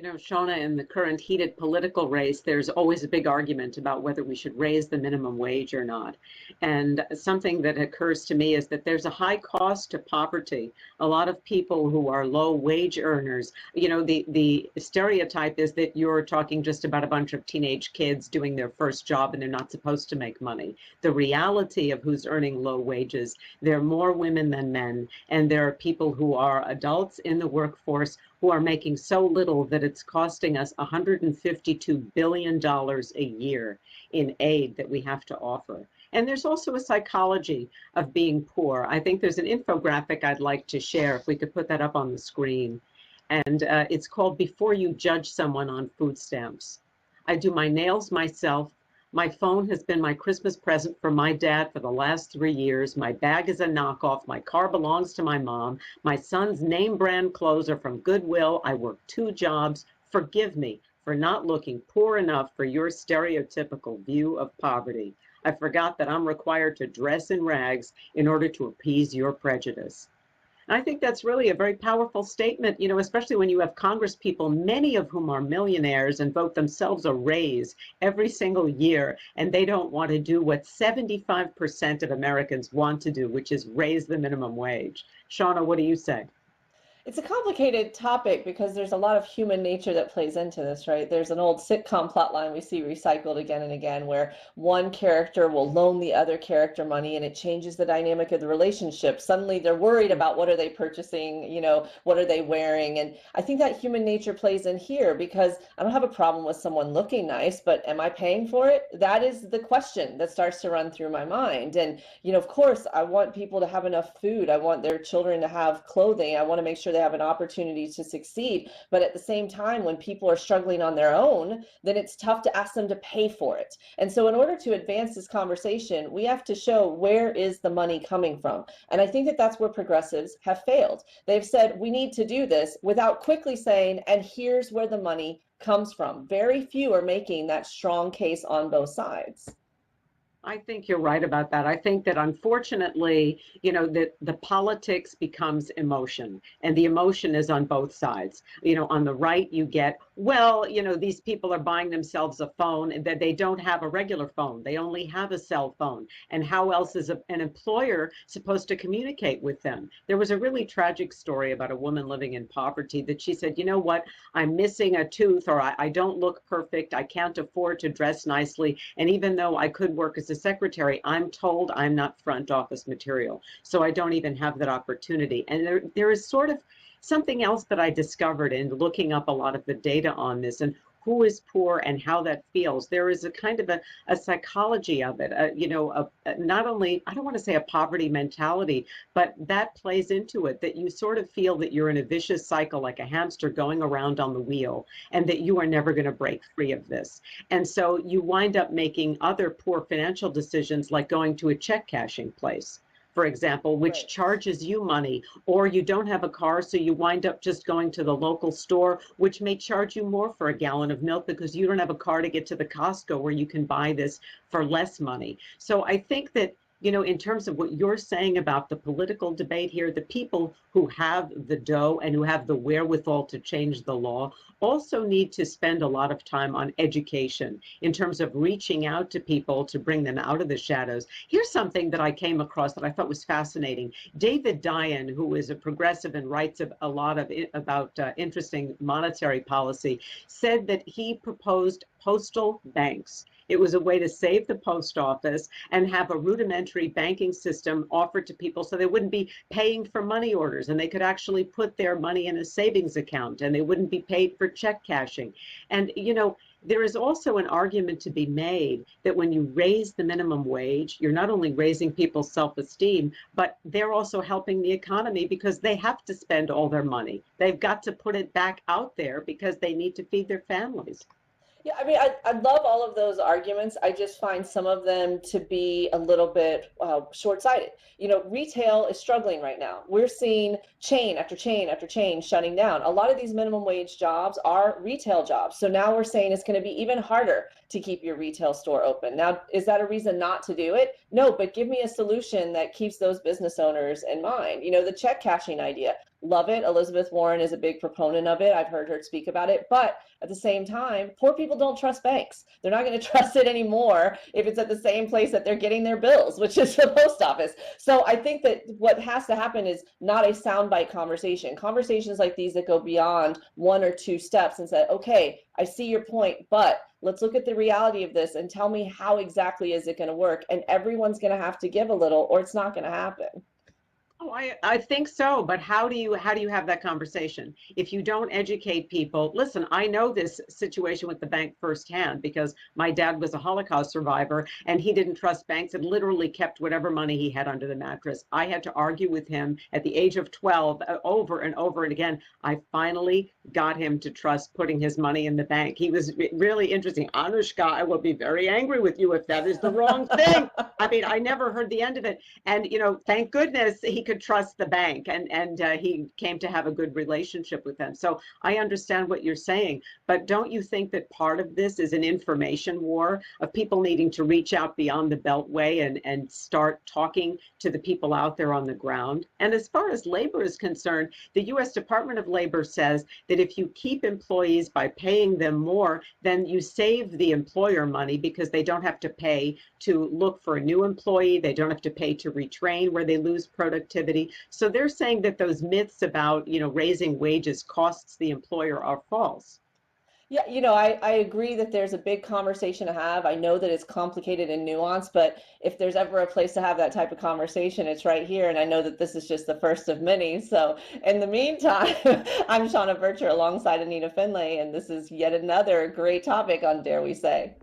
You know, Shauna, in the current heated political race, there's always a big argument about whether we should raise the minimum wage or not. And something that occurs to me is that there's a high cost to poverty. A lot of people who are low wage earners, the stereotype is that you're talking just about a bunch of teenage kids doing their first job and they're not supposed to make money. The reality of who's earning low wages, there are more women than men, and there are people who are adults in the workforce who are making so little that it's costing us $152 billion a year in aid that we have to offer. And there's also a psychology of being poor. I think there's an infographic I'd like to share, if we could put that up on the screen. And it's called Before You Judge Someone on Food Stamps. I do my nails myself. My phone has been my Christmas present for my dad for the last 3 years. My bag is a knockoff. My car belongs to my mom. My son's name brand clothes are from Goodwill. I work 2 jobs. Forgive me for not looking poor enough for your stereotypical view of poverty. I forgot that I'm required to dress in rags in order to appease your prejudice. I think that's really a very powerful statement, especially when you have Congress people, many of whom are millionaires and vote themselves a raise every single year, and they don't want to do what 75% of Americans want to do, which is raise the minimum wage. Shauna, what do you say? It's a complicated topic because there's a lot of human nature that plays into this, right? There's an old sitcom plotline we see recycled again and again where one character will loan the other character money and it changes the dynamic of the relationship. Suddenly they're worried about what are they purchasing, what are they wearing? And I think that human nature plays in here because I don't have a problem with someone looking nice, but am I paying for it? That is the question that starts to run through my mind. And, of course, I want people to have enough food. I want their children to have clothing. I want to make sure they have an opportunity to succeed. But at the same time, when people are struggling on their own, then it's tough to ask them to pay for it. And so in order to advance this conversation, we have to show where is the money coming from. And I think that that's where progressives have failed. They've said we need to do this without quickly saying, and here's where the money comes from. Very few are making that strong case on both sides. I think you're right about that. I think that unfortunately, that the politics becomes emotion, and the emotion is on both sides. On the right, you get, these people are buying themselves a phone and that they don't have a regular phone. They only have a cell phone. And how else is an employer supposed to communicate with them? There was a really tragic story about a woman living in poverty that she said, you know what, I'm missing a tooth, or I don't look perfect. I can't afford to dress nicely. And even though I could work as a secretary, I'm told I'm not front office material. So I don't even have that opportunity. And there is sort of something else that I discovered in looking up a lot of the data on this and who is poor and how that feels. There is a kind of a psychology of it, not only, I don't want to say a poverty mentality, but that plays into it, that you sort of feel that you're in a vicious cycle like a hamster going around on the wheel and that you are never going to break free of this. And so you wind up making other poor financial decisions like going to a check cashing place, for example, which charges you money, or you don't have a car, so you wind up just going to the local store, which may charge you more for a gallon of milk because you don't have a car to get to the Costco where you can buy this for less money. So I think that, in terms of what you're saying about the political debate here, the people who have the dough and who have the wherewithal to change the law also need to spend a lot of time on education in terms of reaching out to people to bring them out of the shadows. Here's something that I came across that I thought was fascinating. David Dayen, who is a progressive and writes a lot about interesting monetary policy, said that he proposed postal banks. It was a way to save the post office and have a rudimentary banking system offered to people so they wouldn't be paying for money orders and they could actually put their money in a savings account and they wouldn't be paid for check cashing. And, there is also an argument to be made that when you raise the minimum wage, you're not only raising people's self-esteem, but they're also helping the economy because they have to spend all their money. They've got to put it back out there because they need to feed their families. Yeah, I mean, I love all of those arguments. I just find some of them to be a little bit short-sighted. Retail is struggling right now. We're seeing chain after chain after chain shutting down. A lot of these minimum wage jobs are retail jobs. So now we're saying it's going to be even harder to keep your retail store open. Now, is that a reason not to do it? No, but give me a solution that keeps those business owners in mind. You know, the check cashing idea, love it. Elizabeth Warren is a big proponent of it. I've heard her speak about it. But at the same time, poor people don't trust banks. They're not going to trust it anymore if it's at the same place that they're getting their bills, which is the post office. So I think that what has to happen is not a soundbite conversation. Conversations like these that go beyond one or two steps and say, okay, I see your point, but let's look at the reality of this and tell me how exactly is it going to work. And everyone's going to have to give a little, or it's not going to happen. Oh, I think so, but how do you have that conversation if you don't educate people? Listen, I know this situation with the bank firsthand because my dad was a Holocaust survivor and he didn't trust banks and literally kept whatever money he had under the mattress. I had to argue with him at the age of 12 over and over and again. I finally got him to trust putting his money in the bank. He was really interesting. Anushka, I will be very angry with you if that is the wrong thing. I mean, I never heard the end of it. And, you know, thank goodness he could trust the bank and he came to have a good relationship with them. So I understand what you're saying, but don't you think that part of this is an information war of people needing to reach out beyond the Beltway and start talking to the people out there on the ground? And as far as labor is concerned, the U.S. Department of Labor says that if you keep employees by paying them more, then you save the employer money because they don't have to pay to look for a new employee. They don't have to pay to retrain where they lose productivity. So they're saying that those myths about, you know, raising wages costs the employer are false. Yeah, you know, I agree that there's a big conversation to have. I know that it's complicated and nuanced, but if there's ever a place to have that type of conversation, it's right here. And I know that this is just the first of many. So in the meantime, I'm Shauna Bircher alongside Anita Finlay, and this is yet another great topic on Dare We Say.